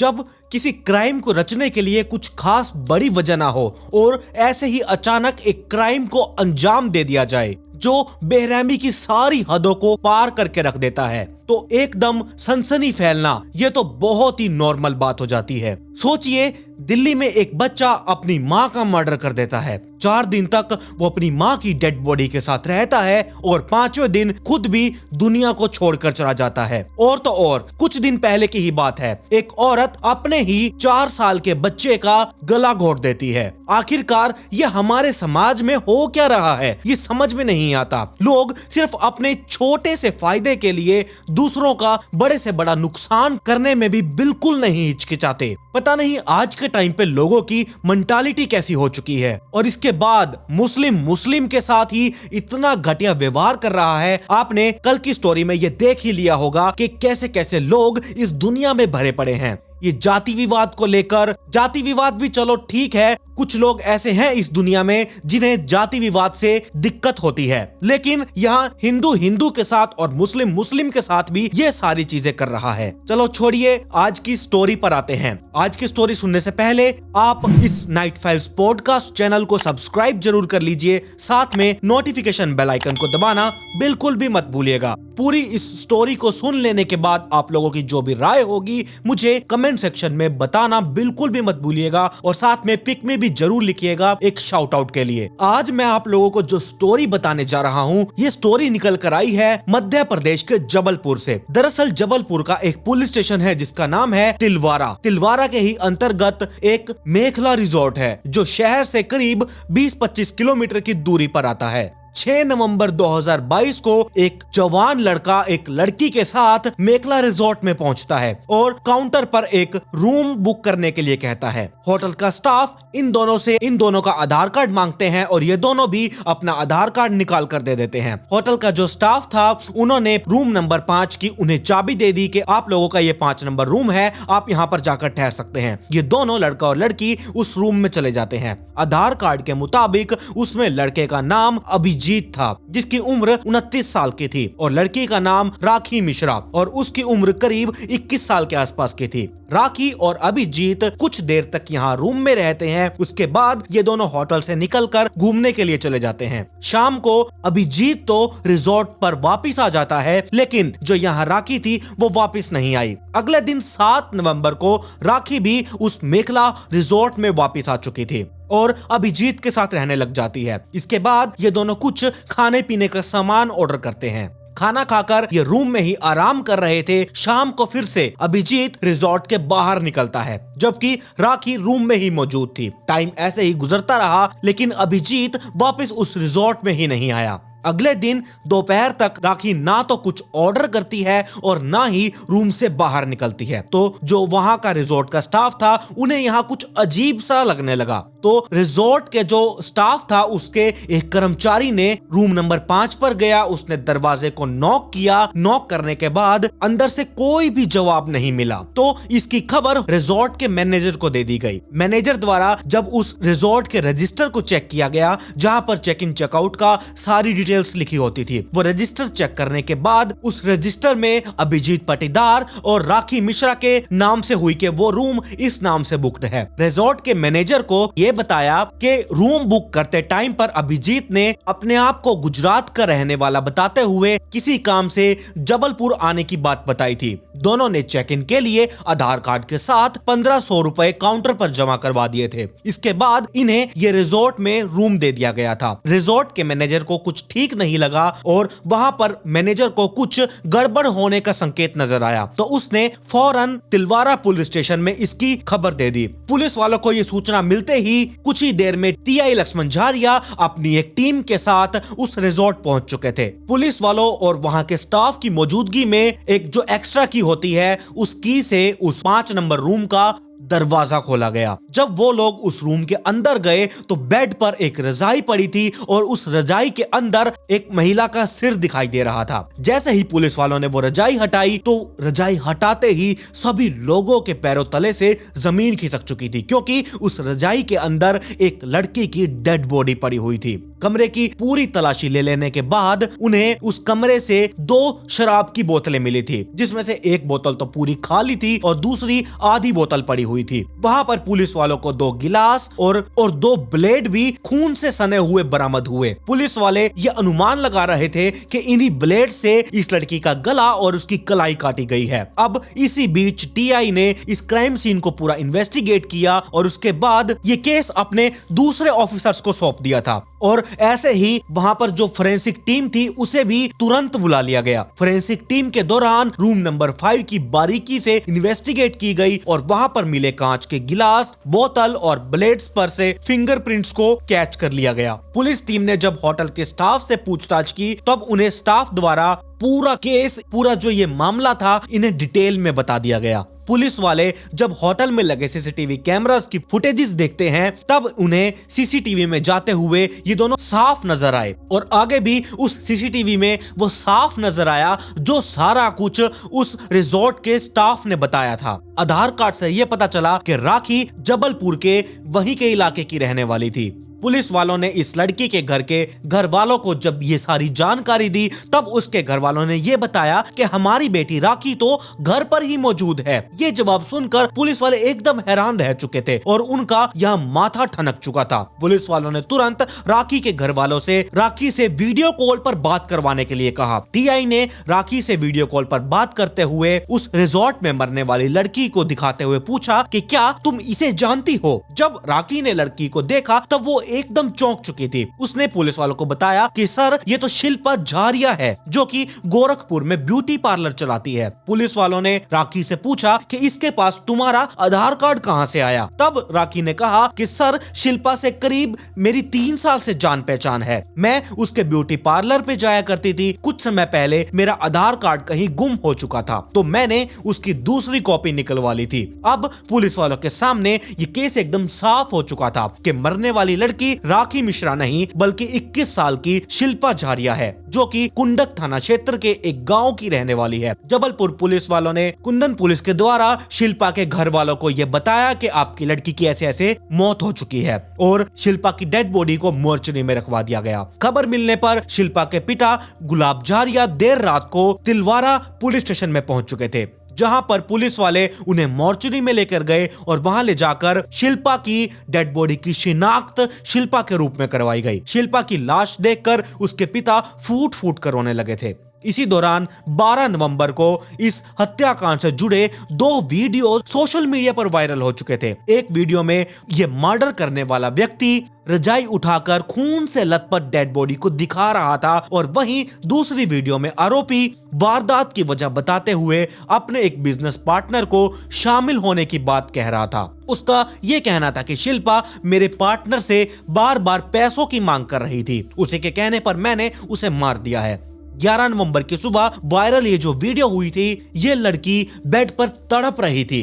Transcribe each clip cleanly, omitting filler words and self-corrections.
जब किसी क्राइम को रचने के लिए कुछ खास बड़ी वजह ना हो और ऐसे ही अचानक एक क्राइम को अंजाम दे दिया जाए जो बेरहमी की सारी हदों को पार करके रख देता है, तो एकदम सनसनी फैलना ये तो बहुत ही नॉर्मल बात हो जाती है। सोचिए, दिल्ली में एक बच्चा अपनी माँ का मर्डर कर देता है। 4 दिन तक वो अपनी माँ की डेड बॉडी के साथ रहता है और 5वें दिन खुद भी दुनिया को छोड़कर चला जाता है। और तो और कुछ दिन पहले की ही बात है, एक औरत अपने ही 4 साल के बच्चे का गला घोट देती है। आखिरकार ये हमारे समाज में हो क्या रहा है, ये समझ में नहीं आता। लोग सिर्फ अपने छोटे से फायदे के लिए दूसरों का बड़े से बड़ा नुकसान करने में भी बिल्कुल नहीं हिचकिचाते। पता नहीं आज के टाइम पे लोगों की मेंटालिटी कैसी हो चुकी है। और इसके बाद मुस्लिम के साथ ही इतना घटिया व्यवहार कर रहा है। आपने कल की स्टोरी में ये देख ही लिया होगा कि कैसे कैसे लोग इस दुनिया में भरे पड़े हैं। ये जाति विवाद को लेकर, जाति विवाद भी चलो ठीक है, कुछ लोग ऐसे हैं इस दुनिया में जिन्हें जाति विवाद से दिक्कत होती है, लेकिन यहाँ हिंदू के साथ और मुस्लिम के साथ भी ये सारी चीजें कर रहा है। चलो छोड़िए, आज की स्टोरी पर आते हैं। आज की स्टोरी सुनने से पहले आप इस नाइट फाइल्स पॉडकास्ट चैनल को सब्सक्राइब जरूर कर लीजिए, साथ में नोटिफिकेशन बेल आइकन को दबाना बिल्कुल भी मत भूलिएगा। पूरी इस स्टोरी को सुन लेने के बाद आप लोगों की जो भी राय होगी मुझे कमेंट सेक्शन में बताना बिल्कुल भी मत भूलिएगा, और साथ में पिक में भी जरूर लिखिएगा एक शाउट आउट के लिए। आज मैं आप लोगों को जो स्टोरी बताने जा रहा हूँ, ये स्टोरी निकल कर आई है मध्य प्रदेश के जबलपुर से। दरअसल जबलपुर का एक पुलिस स्टेशन है जिसका नाम है तिलवारा। तिलवारा के ही अंतर्गत एक मेखला रिजॉर्ट है जो शहर से करीब 20-25 किलोमीटर की दूरी पर आता है। 6 नवंबर 2022 को एक जवान लड़का एक लड़की के साथ मेखला रिजॉर्ट में पहुंचता है और काउंटर पर एक रूम बुक करने के लिए कहता है। होटल का स्टाफ इन दोनों का आधार कार्ड मांगते हैं और ये दोनों भी अपना आधार कार्ड निकाल कर दे देते हैं। होटल का जो स्टाफ था उन्होंने रूम नंबर 5 की उन्हें चाबी दे दी कि आप लोगों का ये 5 नंबर रूम है, आप यहाँ पर जाकर ठहर सकते हैं। ये दोनों लड़का और लड़की उस रूम में चले जाते हैं। आधार कार्ड के मुताबिक उसमें लड़के का नाम अभिजीत था जिसकी उम्र 29 साल की थी और लड़की का नाम राखी मिश्रा और उसकी उम्र करीब 21 साल के आसपास की थी। राखी और अभिजीत कुछ देर तक यहाँ रूम में रहते हैं। उसके बाद ये दोनों होटल से निकलकर घूमने के लिए चले जाते हैं। शाम को अभिजीत तो रिजॉर्ट पर वापस आ जाता है, लेकिन जो यहाँ राखी थी वो वापस नहीं आई। अगले दिन 7 नवंबर को राखी भी उस मेखला रिजॉर्ट में वापस आ चुकी थी और अभिजीत के साथ रहने लग जाती है। इसके बाद ये दोनों कुछ खाने पीने का सामान ऑर्डर करते हैं। खाना खाकर ये रूम में ही आराम कर रहे थे। शाम को फिर से अभिजीत रिजॉर्ट के बाहर निकलता है जबकि राखी रूम में ही मौजूद थी। टाइम ऐसे ही गुजरता रहा, लेकिन अभिजीत वापस उस रिजॉर्ट में ही नहीं आया। अगले दिन दोपहर तक राखी ना तो कुछ ऑर्डर करती है और ना ही रूम से बाहर निकलती है। तो जो वहां का रिजॉर्ट का स्टाफ था उन्हें यहाँ कुछ अजीब सा लगने लगा। तो रिजॉर्ट के जो स्टाफ था उसके एक कर्मचारी ने रूम नंबर 5 पर गया। उसने दरवाजे को नॉक किया। नॉक करने के बाद अंदर से कोई भी जवाब नहीं मिला। तो इसकी खबर रिजॉर्ट के मैनेजर को दे दी गई। मैनेजर द्वारा जब उस रिजॉर्ट के रजिस्टर को चेक किया गया, जहाँ पर चेक इन चेकआउट का सारी डिटेल्स लिखी होती थी, वो रजिस्टर चेक करने के बाद उस रजिस्टर में अभिजीत पाटीदार और राखी मिश्रा के नाम से हुई कि वो रूम इस नाम से बुक्ड है। रिजॉर्ट के मैनेजर को ये बताया कि रूम बुक करते टाइम पर अभिजीत ने अपने आप को गुजरात का रहने वाला बताते हुए किसी काम से जबलपुर आने की बात बताई थी। दोनों ने चेक इन के लिए आधार कार्ड के साथ 1500 रुपए काउंटर पर जमा करवा दिए थे। इसके बाद इन्हें ये रिजॉर्ट में रूम दे दिया गया था। रिजॉर्ट के मैनेजर को कुछ ठीक नहीं लगा और वहां पर मैनेजर को कुछ गड़बड़ होने का संकेत नजर आया, तो उसने फौरन तिलवारा पुलिस स्टेशन में इसकी खबर दे दी। पुलिस वालों को ये सूचना मिलते ही कुछ ही देर में टीआई लक्ष्मण झारिया अपनी एक टीम के साथ उस रिजॉर्ट पहुंच चुके थे। पुलिस वालों और वहां के स्टाफ की मौजूदगी में एक जो एक्स्ट्रा की होती है, उस की से उस 5 नंबर रूम का दरवाजा खोला गया। जब वो लोग उस रूम के अंदर गए तो बेड पर एक रजाई पड़ी थी और उस रजाई के अंदर एक महिला का सिर दिखाई दे रहा था। जैसे ही पुलिस वालों ने वो रजाई हटाई तो रजाई हटाते ही सभी लोगों के पैरों तले से जमीन खिसक चुकी थी, क्योंकि उस रजाई के अंदर एक लड़की की डेड बॉडी पड़ी हुई थी। कमरे की पूरी तलाशी ले लेने के बाद उन्हें उस कमरे से 2 शराब की बोतलें मिली थी, जिसमें से एक बोतल तो पूरी खाली थी और दूसरी आधी बोतल पड़ी हुई थी। वहां पर पुलिस वालों को 2 गिलास और 2 ब्लेड भी खून से सने हुए बरामद हुए। पुलिस वाले ये अनुमान लगा रहे थे कि इन्हीं ब्लेड से इस लड़की का गला और उसकी कलाई काटी गई है। अब इसी बीच टीआई ने इस क्राइम सीन को पूरा इन्वेस्टिगेट किया और उसके बाद ये केस अपने दूसरे ऑफिसर्स को सौंप दिया था। और ऐसे ही वहां पर जो फोरेंसिक टीम थी उसे भी तुरंत बुला लिया गया। फोरेंसिक टीम के दौरान रूम नंबर 5 की बारीकी से इन्वेस्टिगेट की गई और वहां पर मिले कांच के गिलास, बोतल और ब्लेड्स पर से फिंगरप्रिंट्स को कैच कर लिया गया। पुलिस टीम ने जब होटल के स्टाफ से पूछताछ की तब उन्हें स्टाफ द्वारा पूरा जो ये मामला था इन्हें डिटेल में बता दिया गया। पुलिस वाले जब होटल में लगे सीसीटीवी कैमरास की फुटेजेस देखते हैं तब उन्हें सीसीटीवी में जाते हुए ये दोनों साफ नजर आए और आगे भी उस सीसीटीवी में वो साफ नजर आया जो सारा कुछ उस रिजॉर्ट के स्टाफ ने बताया था। आधार कार्ड से ये पता चला कि राखी जबलपुर के वहीं के इलाके की रहने वाली थी। पुलिस वालों ने इस लड़की के घर वालों को जब ये सारी जानकारी दी तब उसके घर वालों ने ये बताया कि हमारी बेटी राखी तो घर पर ही मौजूद है। ये जवाब सुनकर पुलिस वाले एकदम हैरान रह चुके थे और उनका यह माथा ठनक चुका था। पुलिस वालों ने तुरंत राखी के घर वालों से राखी से वीडियो कॉल पर बात करवाने के लिए कहा। टीआई ने राखी से वीडियो कॉल पर बात करते हुए उस रिजॉर्ट में मरने वाली लड़की को दिखाते हुए पूछा कि क्या तुम इसे जानती हो। जब राखी ने लड़की को देखा तब वो एकदम चौंक चुकी थी। उसने पुलिस वालों को बताया कि सर ये तो शिल्पा झारिया है जो कि गोरखपुर में ब्यूटी पार्लर चलाती है। पुलिस वालों ने राखी से पूछा कि इसके पास तुम्हारा आधार कार्ड कहां से आया। तब राखी ने कहा कि सर शिल्पा से करीब मेरी 3 साल से जान पहचान है। मैं उसके ब्यूटी पार्लर पे जाया करती थी। कुछ समय पहले मेरा आधार कार्ड कहीं गुम हो चुका था तो मैंने उसकी दूसरी कॉपी निकलवा ली थी। अब पुलिस वालों के सामने ये केस एकदम साफ हो चुका था कि मरने वाली लड़की राखी मिश्रा नहीं बल्कि 21 साल की शिल्पा झारिया है जो कि कुंडक थाना क्षेत्र के एक गांव की रहने वाली है। जबलपुर पुलिस वालों ने कुंदन पुलिस के द्वारा शिल्पा के घर वालों को यह बताया कि आपकी लड़की की ऐसे मौत हो चुकी है और शिल्पा की डेड बॉडी को मोर्चरी में रखवा दिया गया। खबर मिलने पर शिल्पा के पिता गुलाब झारिया देर रात को तिलवारा पुलिस स्टेशन में पहुंच चुके थे जहां पर पुलिस वाले उन्हें मोर्चरी में लेकर गए और वहां ले जाकर शिल्पा की डेड बॉडी की शिनाख्त शिल्पा के रूप में करवाई गई। शिल्पा की लाश देखकर उसके पिता फूट फूट कर रोने लगे थे। इसी दौरान 12 नवंबर को इस हत्याकांड से जुड़े 2 वीडियो सोशल मीडिया पर वायरल हो चुके थे। एक वीडियो में यह मर्डर करने वाला व्यक्ति रजाई उठाकर खून से लथपथ डेड बॉडी को दिखा रहा था और वहीं दूसरी वीडियो में आरोपी वारदात की वजह बताते हुए अपने एक बिजनेस पार्टनर को शामिल होने की बात कह रहा था। उसका यह कहना था कि शिल्पा मेरे पार्टनर से बार बार पैसों की मांग कर रही थी। उसी के कहने पर मैंने उसे मार दिया है। 11 नवंबर की सुबह वायरल ये जो वीडियो हुई थी ये लड़की बेड पर तड़प रही थी।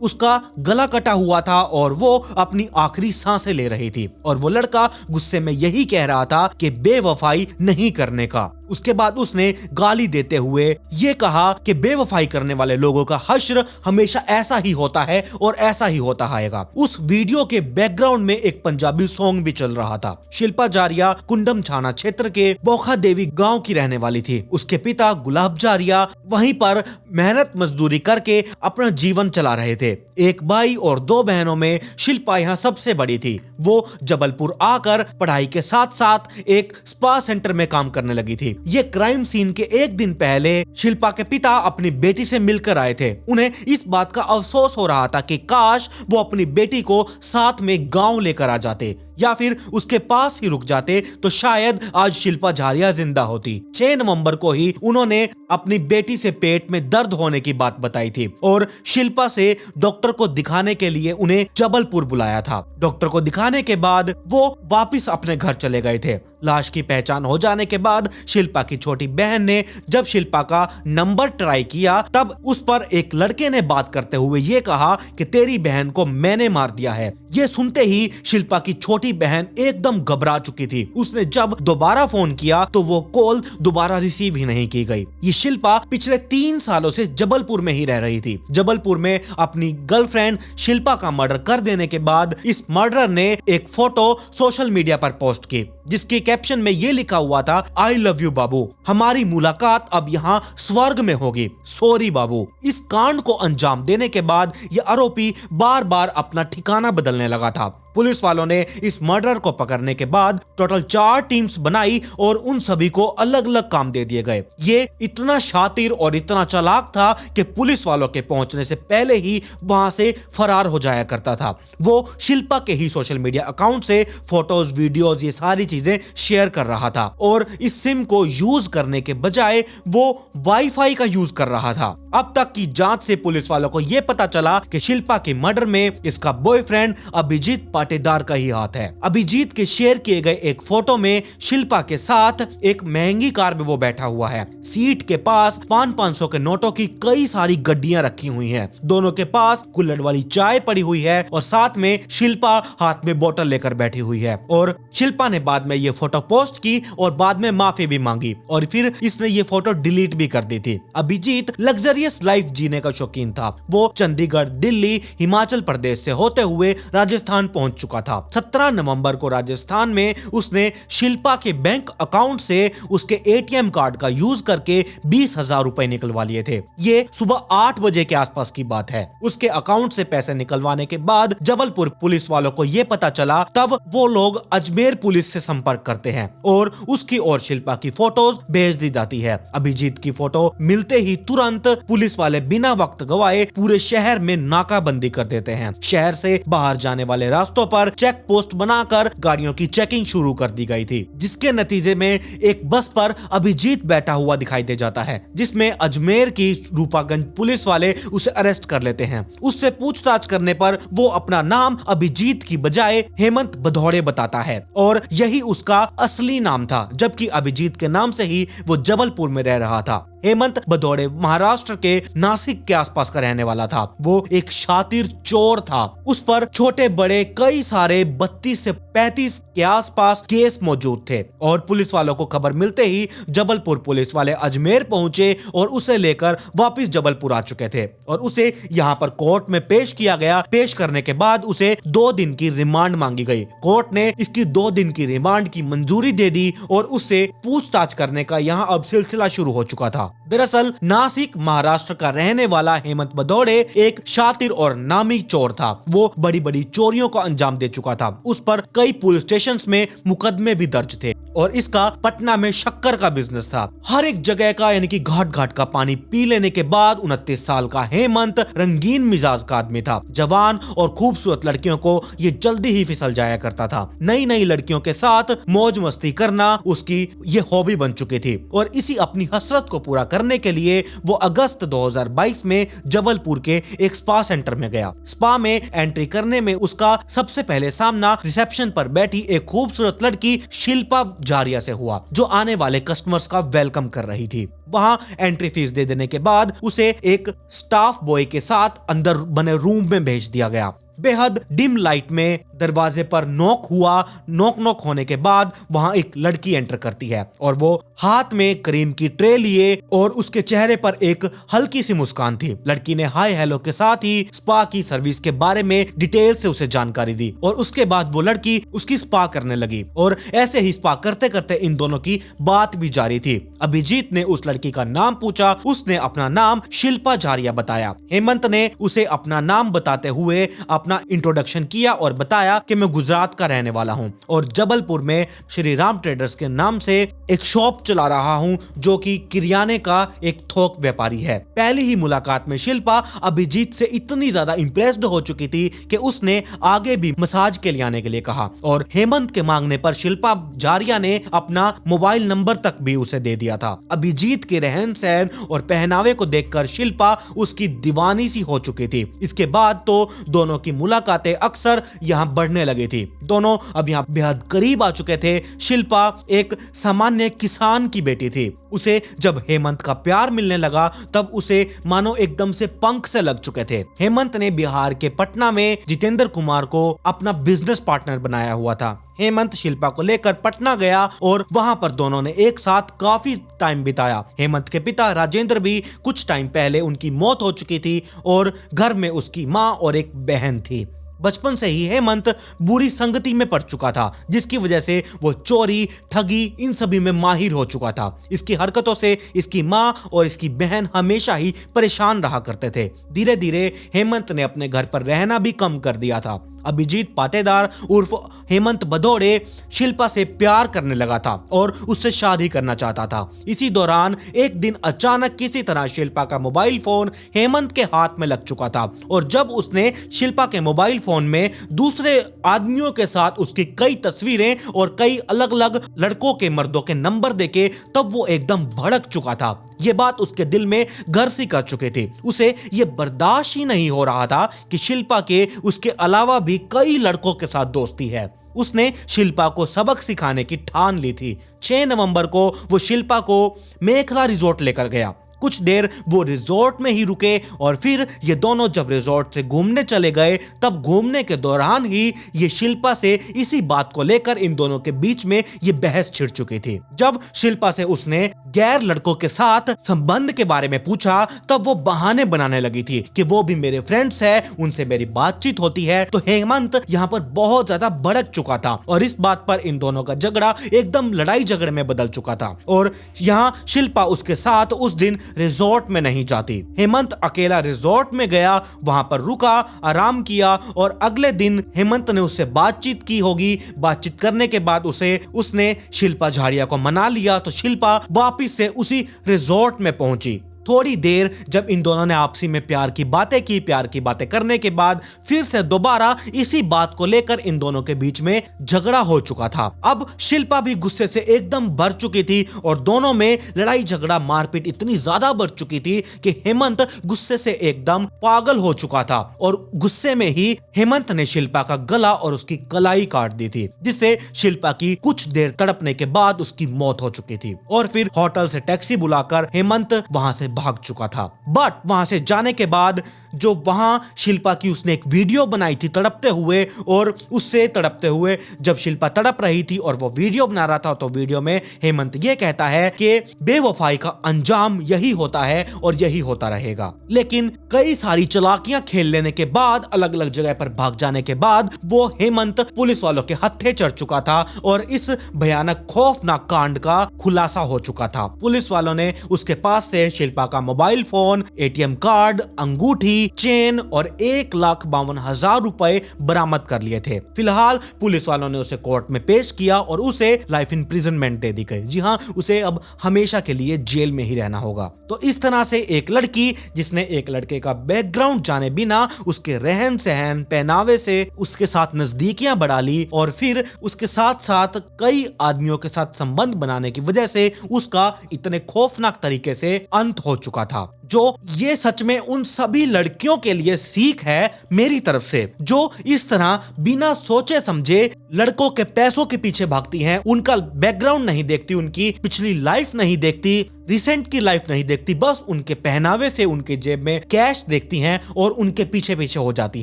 उसका गला कटा हुआ था और वो अपनी आखिरी सांसें ले रही थी और वो लड़का गुस्से में यही कह रहा था कि बेवफाई नहीं करने का। उसके बाद उसने गाली देते हुए ये कहा कि बेवफाई करने वाले लोगों का हश्र हमेशा ऐसा ही होता है और ऐसा ही होता आएगा। उस वीडियो के बैकग्राउंड में एक पंजाबी सॉन्ग भी चल रहा था। शिल्पा झारिया कुंडम थाना क्षेत्र के बोखा देवी गांव की रहने वाली थी। उसके पिता गुलाब झारिया वहीं पर मेहनत मजदूरी करके अपना जीवन चला रहे थे। एक भाई और 2 बहनों में शिल्पा यहाँ सबसे बड़ी थी। वो जबलपुर आकर पढ़ाई के साथ साथ एक स्पा सेंटर में काम करने लगी थी। ये क्राइम सीन के एक दिन पहले शिल्पा के पिता अपनी बेटी से मिलकर आए थे। उन्हें इस बात का अफसोस हो रहा था कि काश वो अपनी बेटी को साथ में गांव लेकर आ जाते या फिर उसके पास ही रुक जाते तो शायद आज शिल्पा झारिया जिंदा होती। 6 नवंबर को ही उन्होंने अपनी बेटी से पेट में दर्द होने की बात बताई थी और शिल्पा से डॉक्टर को दिखाने के लिए उन्हें जबलपुर बुलाया था। डॉक्टर को दिखाने के बाद वो वापस अपने घर चले गए थे। लाश की पहचान हो जाने के बाद शिल्पा की छोटी बहन ने जब शिल्पा का नंबर ट्राई किया तब उस पर एक लड़के ने बात करते हुए ये कहा कि तेरी बहन को मैंने मार दिया है। ये सुनते ही शिल्पा की छोटी बहन एकदम घबरा चुकी थी। उसने जब दोबारा फोन किया तो वो कॉल दोबारा रिसीव ही नहीं की गई। ये शिल्पा पिछले 3 सालों से जबलपुर में ही रह रही थी। जबलपुर में अपनी गर्लफ्रेंड शिल्पा का मर्डर कर देने के बाद इस मर्डरर ने एक फोटो सोशल मीडिया पर पोस्ट की जिसके कैप्शन में ये लिखा हुआ था, आई लव यू बाबू, हमारी मुलाकात अब यहाँ स्वर्ग में होगी, सॉरी बाबू। इस कांड को अंजाम देने के बाद यह आरोपी बार बार अपना ठिकाना बदलने लगा था। पुलिस वालों ने इस मर्डर को पकड़ने के बाद टोटल 4 टीम्स बनाई और उन सभी को अलग अलग काम दे दिए गए। ये इतना शातिर और इतना चालाक था कि पुलिस वालों के पहुंचने से पहले ही वहां से फरार हो जाया करता था। वो शिल्पा के ही सोशल मीडिया अकाउंट से फोटोज, वीडियोज, ये सारी चीजें शेयर कर रहा था और इस सिम को यूज करने के बजाय वो वाईफाई का यूज कर रहा था। अब तक की जांच से पुलिस वालों को यह पता चला कि शिल्पा के मर्डर में इसका बॉयफ्रेंड अभिजीत पाटीदार का ही हाथ है। अभिजीत के शेयर किए गए एक फोटो में शिल्पा के साथ एक महंगी कार में वो बैठा हुआ है। सीट के पास 500 के नोटों की कई सारी गड्डियां रखी हुई हैं। दोनों के पास कुल्हड़ वाली चाय पड़ी हुई है और साथ में शिल्पा हाथ में बोतल लेकर बैठी हुई है। और शिल्पा ने बाद में ये फोटो पोस्ट की और बाद में माफी भी मांगी और फिर इसने ये फोटो डिलीट भी कर दी थी। अभिजीत लग्जरियस लाइफ जीने का शौकीन था। वो चंडीगढ़, दिल्ली, हिमाचल प्रदेश से होते हुए राजस्थान पहुंच चुका था। 17 नवंबर को राजस्थान में उसने शिल्पा के बैंक अकाउंट से उसके एटीएम कार्ड का यूज करके 20,000 रुपए निकलवा लिए थे। ये सुबह 8 बजे के आसपास की बात है। उसके अकाउंट से पैसे निकलवाने के बाद जबलपुर पुलिस वालों को यह पता चला, तब वो लोग अजमेर पुलिस से संपर्क करते हैं और उसकी और शिल्पा की फोटोज भेज दी जाती है। अभिजीत की फोटो मिलते ही तुरंत पुलिस वाले बिना वक्त गवाए पूरे शहर में नाकाबंदी कर देते हैं। शहर से बाहर जाने वाले रास्तों पर चेक पोस्ट बनाकर गाड़ियों की चेकिंग शुरू कर दी गई थी, जिसके नतीजे में एक बस पर अभिजीत बैठा हुआ दिखाई दे जाता है, जिसमें अजमेर की रूपागंज पुलिस वाले उसे अरेस्ट कर लेते हैं। उससे पूछताछ करने पर वो अपना नाम अभिजीत की बजाय हेमंत भदौड़े बताता है और यही उसका असली नाम था, जबकि अभिजीत के नाम से ही वो जबलपुर में रह रहा था। हेमंत भदौड़े महाराष्ट्र के नासिक के आसपास का रहने वाला था। वो एक शातिर चोर था। उस पर छोटे बड़े कई सारे 32 से 35 के आसपास केस मौजूद थे और पुलिस वालों को खबर मिलते ही जबलपुर पुलिस वाले अजमेर पहुंचे और उसे लेकर वापस जबलपुर आ चुके थे और उसे यहाँ पर कोर्ट में पेश किया गया। पेश करने के बाद उसे 2 दिन की रिमांड मांगी गई। कोर्ट ने इसकी 2 दिन की रिमांड की मंजूरी दे दी और उससे पूछताछ करने का यहाँ अब सिलसिला शुरू हो चुका था। दरअसल नासिक महाराष्ट्र का रहने वाला हेमंत भदौड़े एक शातिर और नामी चोर था। वो बड़ी बड़ी चोरियों को अंजाम दे चुका था। उस पर कई पुलिस स्टेशंस में मुकदमे भी दर्ज थे और इसका पटना में शक्कर का बिजनेस था। हर एक जगह का यानी कि घाट घाट का पानी पी लेने के बाद 29 साल का हेमंत रंगीन मिजाज का आदमी था। जवान और खूबसूरत लड़कियों को ये जल्दी ही फिसल जाया करता था। नई नई लड़कियों के साथ मौज मस्ती करना उसकी ये हॉबी बन चुकी थी और इसी अपनी हसरत को पूरा करने के लिए वो अगस्त 2022 में जबलपुर के एक स्पा सेंटर में गया। स्पा में एंट्री करने में उसका सबसे पहले सामना रिसेप्शन पर बैठी एक खूबसूरत लड़की शिल्पा जारिया से हुआ, जो आने वाले कस्टमर्स का वेलकम कर रही थी। वहां एंट्री फीस दे देने के बाद उसे एक स्टाफ बॉय के साथ अंदर बने रूम में भेज दिया गया। बेहद डिम लाइट में दरवाजे पर नॉक हुआ। नॉक होने के बाद वहां एक लड़की एंटर करती है और वो हाथ में क्रीम की ट्रे लिए और उसके चेहरे पर एक हल्की सी मुस्कान थी। लड़की ने हाय हेलो के साथ ही स्पा की सर्विस के बारे में डिटेल से उसे जानकारी दी और उसके बाद वो लड़की उसकी स्पा करने लगी और ऐसे ही स्पा करते करते इन दोनों की बात भी जारी थी। अभिजीत ने उस लड़की का नाम पूछा। उसने अपना नाम शिल्पा जारिया बताया। हेमंत ने उसे अपना नाम बताते हुए अपना इंट्रोडक्शन किया और बताया कि मैं गुजरात का रहने वाला हूं और जबलपुर में श्री राम ट्रेडर्स के नाम से एक शॉप चला रहा हूं, जो कि किरियाने का एक थोक व्यापारी है। पहली ही मुलाकात में शिल्पा अभिजीत से इतनी ज्यादा इंप्रेस्ड हो चुकी थी कि उसने आगे भी मसाज के लिए आने के लिए कहा और हेमंत के मांगने पर शिल्पा जारिया ने अपना मोबाइल नंबर तक भी उसे दे दिया था। अभिजीत के रहन सहन और पहनावे को देखकर शिल्पा उसकी दीवानी सी हो चुकी थी। इसके बाद तो दोनों की मुलाकातें अक्सर यहाँ बढ़ने लगी थी। दोनों अब यहाँ बेहद करीब आ चुके थे। शिल्पा एक सामान्य किसान की बेटी थी। उसे जब हेमंत का प्यार मिलने लगा तब उसे मानो एकदम से पंख से लग चुके थे। हेमंत ने बिहार के पटना में जितेंद्र कुमार को अपना बिजनेस पार्टनर बनाया हुआ था। हेमंत शिल्पा को लेकर पटना गया और वहां पर दोनों ने एक साथ काफी टाइम बिताया। हेमंत के पिता राजेंद्र भी कुछ टाइम पहले उनकी मौत हो चुकी थी और घर में उसकी माँ और एक बहन थी। बचपन से ही हेमंत बुरी संगति में पड़ चुका था, जिसकी वजह से वो चोरी, ठगी इन सभी में माहिर हो चुका था। इसकी हरकतों से इसकी माँ और इसकी बहन हमेशा ही परेशान रहा करते थे। धीरे धीरे हेमंत ने अपने घर पर रहना भी कम कर दिया था। अभिजीत पाटेदार उर्फ हेमंत भदौड़े शिल्पा से प्यार करने लगा था और उससे शादी करना चाहता था। इसी दौरान एक दिन अचानक किसी तरह शिल्पा का मोबाइल फोन हेमंत के हाथ में लग चुका था और जब उसने शिल्पा के मोबाइल फोन में दूसरे आदमियों के साथ उसकी कई तस्वीरें और कई अलग अलग लड़कों के मर्दों के नंबर देखे तब वो एकदम भड़क चुका था। ये बात उसके दिल में घर सी कर चुकी थी। उसे ये बर्दाश्त ही नहीं हो रहा था कि शिल्पा के उसके अलावा भी कई लड़कों के साथ दोस्ती है। उसने शिल्पा को सबक सिखाने की ठान ली थी। 6 नवंबर को वो शिल्पा को मेखला रिजॉर्ट लेकर गया। कुछ देर वो रिजॉर्ट में ही रुके और फिर ये दोनों जब रिजॉर्ट से घूमने चले गए तब घूमने के दौरान ही ये शिल्पा से इसी बात को लेकर इन दोनों के बीच में ये बहस छिड़ चुकी थी। जब शिल्पा से उसने गैर लड़कों के साथ संबंध के बारे में पूछा तब वो बहाने बनाने लगी थी कि वो भी मेरे फ्रेंड्स हैं, उनसे मेरी बातचीत होती है। तो हेमंत यहाँ पर बहुत ज्यादा भड़क चुका था और इस बात पर इन दोनों का झगड़ा एकदम लड़ाई झगड़े में बदल चुका था और यहाँ शिल्पा उसके साथ उस दिन रिजॉर्ट में नहीं जाती। हेमंत अकेला रिजॉर्ट में गया, वहां पर रुका, आराम किया और अगले दिन हेमंत ने उससे बातचीत की होगी। बातचीत करने के बाद उसने शिल्पा झाड़िया को मना लिया तो शिल्पा वापिस से उसी रिजॉर्ट में पहुंची। थोड़ी देर जब इन दोनों ने आपसी में प्यार की बातें करने के बाद फिर से दोबारा इसी बात को लेकर इन दोनों के बीच में झगड़ा हो चुका था। अब शिल्पा भी गुस्से से एकदम भर चुकी थी और दोनों में लड़ाई झगड़ा मारपीट इतनी ज्यादा बढ़ चुकी थी कि हेमंत गुस्से से एकदम पागल हो चुका था और गुस्से में ही हेमंत ने शिल्पा का गला और उसकी कलाई काट दी थी, जिससे शिल्पा की कुछ देर तड़पने के बाद उसकी मौत हो चुकी थी। और फिर होटल से टैक्सी बुलाकर हेमंत वहां से भाग चुका था। बट वहां से जाने के बाद जो वहां शिल्पा की उसने एक वीडियो बनाई थी तड़पते हुए और उससे तड़पते हुए जब शिल्पा तड़प रही थी और वो वीडियो बना रहा था तो वीडियो में हेमंत ये कहता है कि बेवफाई का अंजाम यही होता है और यही होता रहेगा। लेकिन कई सारी चालाकियां खेल लेने के बाद अलग अलग जगह पर भाग जाने के बाद वो हेमंत पुलिस वालों के हत्थे चढ़ चुका था और इस भयानक खौफनाक कांड का खुलासा हो चुका था। पुलिस वालों ने उसके पास से शिल्पा का मोबाइल फोन, एटीएम कार्ड, अंगूठी, चेन और 1,52,000 रुपए बरामद कर लिए थे। फिलहाल पुलिस वालों ने उसे कोर्ट में पेश किया और उसे लाइफ इम्प्रिजनमेंट दे दी गई। जी हाँ, उसे अब हमेशा के लिए जेल में ही रहना होगा। तो इस तरह से एक लड़की जिसने एक लड़के का बैकग्राउंड जाने बिना उसके रहन सहन, पहनावे से उसके साथ नजदीकियां बढ़ा ली और फिर उसके साथ साथ कई आदमियों के साथ संबंध बनाने की वजह से उसका इतने खौफनाक तरीके से अंत हो चुका था। जो ये सच में उन सभी लड़कियों के लिए सीख है मेरी तरफ से, जो इस तरह बिना सोचे समझे लड़कों के पैसों के पीछे भागती हैं, उनका बैकग्राउंड नहीं देखती, उनकी पिछली लाइफ नहीं देखती, रिसेंट की लाइफ नहीं देखती, बस उनके पहनावे से उनके जेब में कैश देखती हैं और उनके पीछे पीछे हो जाती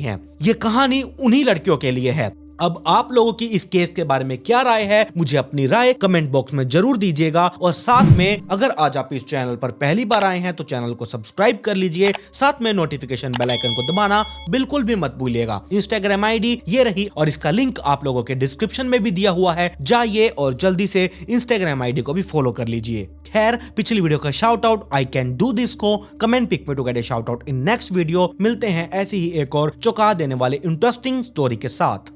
हैं। ये कहानी उन्हीं लड़कियों के लिए है। अब आप लोगों की इस केस के बारे में क्या राय है, मुझे अपनी राय कमेंट बॉक्स में जरूर दीजिएगा और साथ में अगर आज आप इस चैनल पर पहली बार आए हैं तो चैनल को सब्सक्राइब कर लीजिए, साथ में नोटिफिकेशन बेल आइकन को दबाना बिल्कुल भी मत भूलिएगा। इंस्टाग्राम आईडी ये रही और इसका लिंक आप लोगों के डिस्क्रिप्शन में भी दिया हुआ है, जाइए और जल्दी से इंस्टाग्राम आईडी को भी फॉलो कर लीजिए। खैर, पिछली वीडियो का shout out I can do this को कमेंट पिक में to get a shout out in next video. मिलते हैं ऐसी ही एक और चौंका देने वाले इंटरेस्टिंग स्टोरी के साथ।